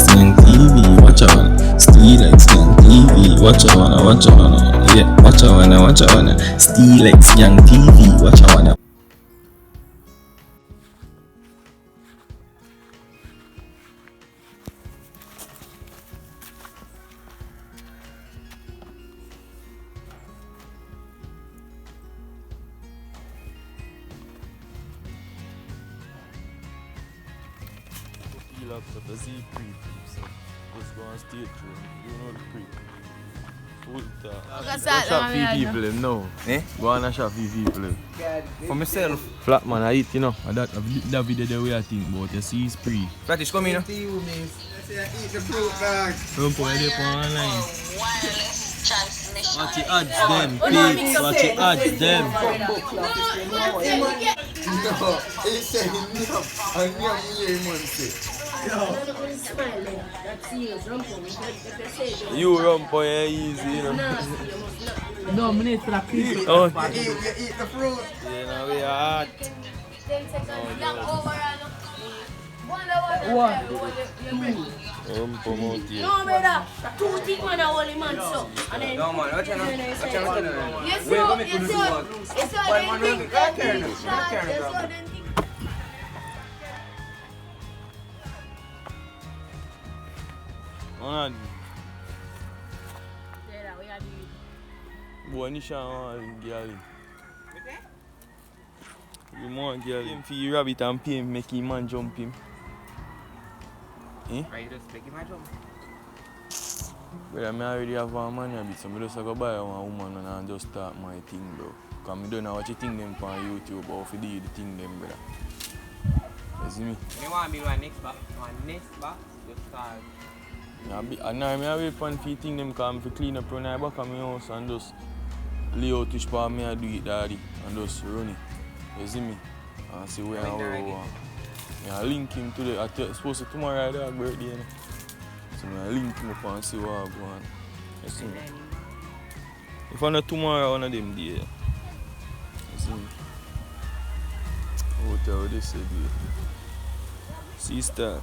Young TV, watch out. Steel X Young TV, watch out, watch out. Yeah, watch out, watch out. Steel X Young TV, watch out. Up to the Z pre so just go on stage you know the pre full talk. Shop few people them now. Go on and shop few people them. For myself. Flat man I eat, you know. And that video the way I think about you see is pre. Flat is coming, you know. Eat the fruit bag. Don't put it online. Wireless transmission. Watch the ads them, peeps. Watch the ads them. No, he said I knew man say. You run for your easy, you know. No, I need to eat. Oh, You eat the fruit. you know we are hot. What? Promote here. No, brother. 2 things man are holy man so. And then No, man. Watch out. yes, sir. Man. Boy, Nisha want girl. You want girl. Him for you rabbit and pay him, make him man jump him. Eh? Right, just make him a jump. But I already have one man rabbit, so I just go buy one woman and just start my thing, bro. Because I don't know what you think them on YouTube or if you do the thing them, brother. You see me? You want to be one next box? Just start. I wait for a few things them because I clean up around the back of my house and just lay out which part I do it, daddy, and just run it. You see me? And see where I go. I link him to the. I'm supposed to tomorrow I have birthday. You know? So I link him up and see what I go on. You see me? If I not tomorrow, one of them days. You see me? What tell this say, sister.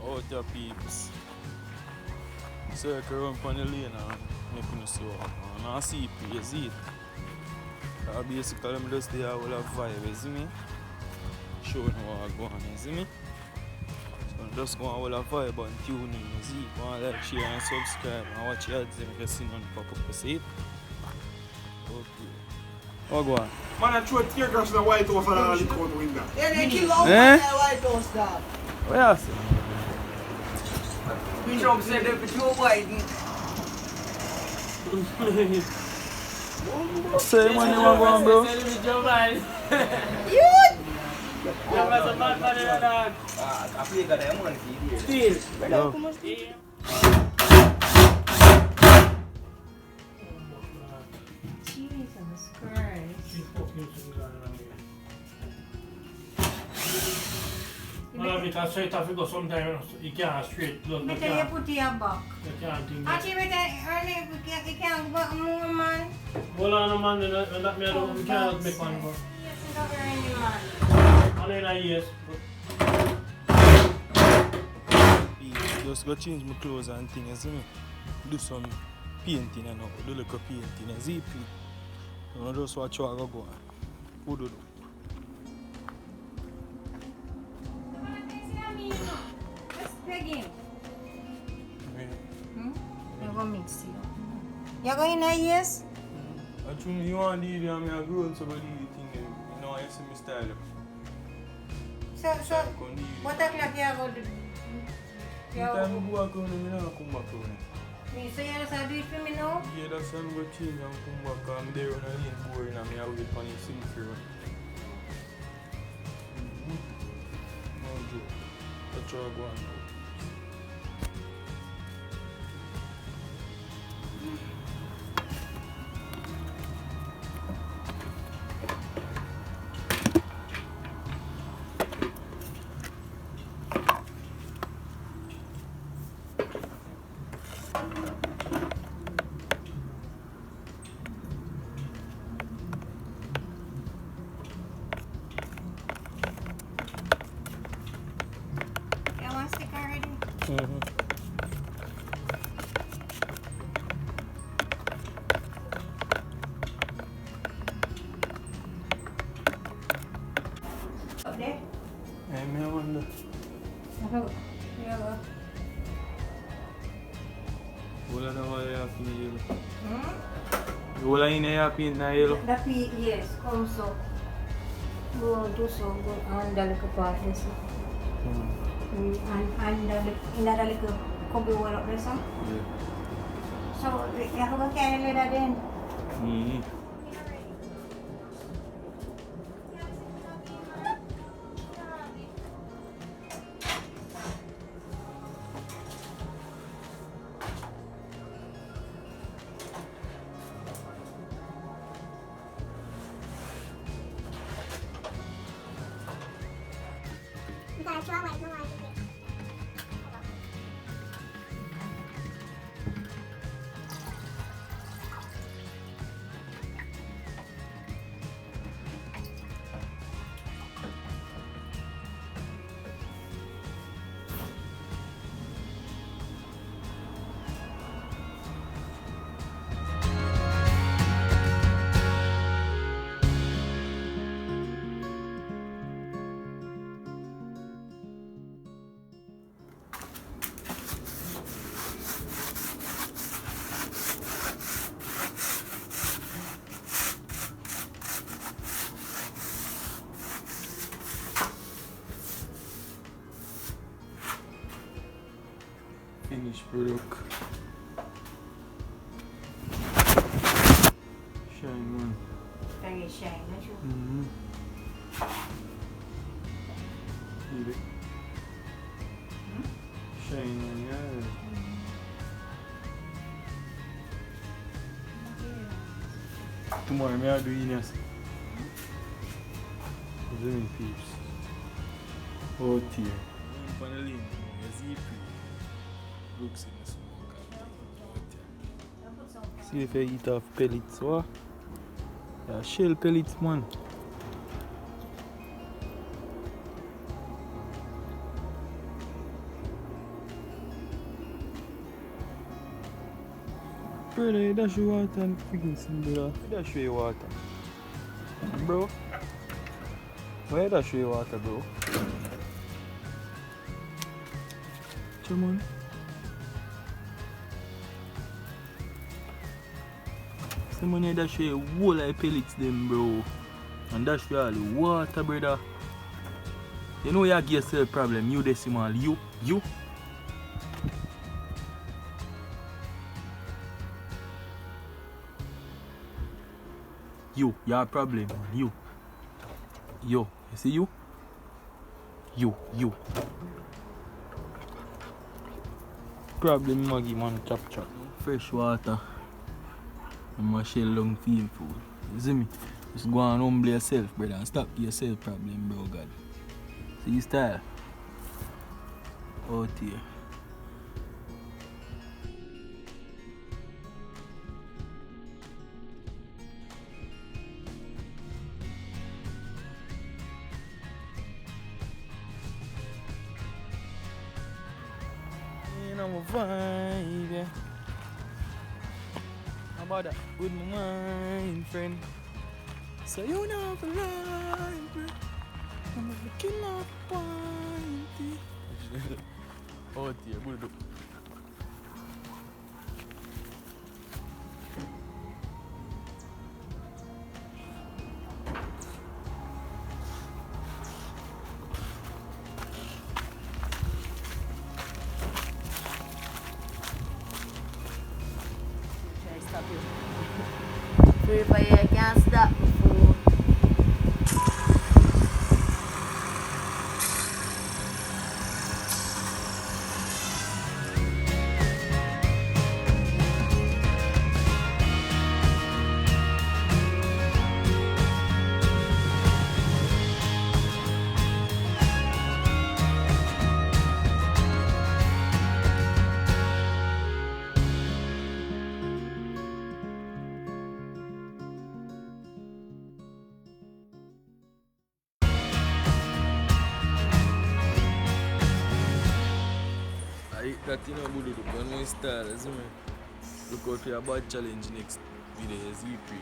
Out your peeps. Circle around on the lane and make you see what happens. And I see it, you see it. Basically, I'm just there with a vibe, you see me? Showing what I go on, you see me? So I'm just going with a vibe and tune in, you see? Go on, like, share and subscribe and watch your ads if you see none pop up, you see it? Okay. What go on? Man, I threw tear gas in the White House and all the out the window. Yeah, they kill all the White House dog. Where you see? Trump said that for Joe Biden. Say man, you want to go on, bro? Joe Biden. I play got that money for Still. No. Jesus Christ. Because straight off you go sometimes you can't straight look. But then you put your back. You can't think. Actually, you can't go more, man. Hold on, man, when that me alone, we can't make one more. Yes, you don't hear any man. Only in a years. Just go change my clothes and things, you see me? Do some painting and all, do like a painting, you see? You just watch how I go on. Who do? Just beg him. You're going to mix you. You're going to yes? Actually, you want to do it, I'm grown, so I do the thing, you know, I see my style. So, what o'clock you going to do? Time I go back home, I don't come back home. So you just do it for me now? Yeah, that's why I'm going to change and come back. I'm there on a lane boring and I wait for the symphony. No joke. That's how I go on now. Up there? Hey, me wonder. Yeah. Wala na wala yung na yellow. Wala yun na yung na yellow. Tapi yes, como so. Go do so, go andale ke paas so. Andale ke kombi wala desa. So, ya ko kaya nila din. Finished product. Shine man. Very shine, not you? See it? Shine man, yeah. Tomorrow me I do Ines. Zoom peeps. Oh dear. Paneling, looks in the smoke. See if I eat off pellets, what? Yeah, shell pellets, man. Brother, dash your water and freaking some brother. Dash your water. Bro. Where dash your water, bro? Come on. Someone dash your whole like pellets them, bro. And dash your all the water, brother. You know you have yourself a problem. You decimal. You. You have a problem, man. You. You see you? You. Problem Maggie, man, chop. Fresh water. And my shell long feel food. You see me? Just go and humble yourself, brother, and stop yourself problem, bro, God. See your style? Out here. I'm a vibe, yeah. How about that? With my mind, friend. So you know the line, bro. I'm looking up point. Oh dear, good. Stop you. Purify, I can't stop before. That you know, Budu, you know his style, you see me? Look out for your bad challenge next video, you see pre.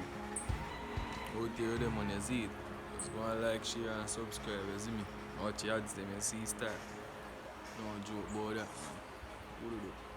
Out there with them on your see it. Just go and like, share and subscribe, you see me? Watch your ads them, you see his style. No joke about that. Budu.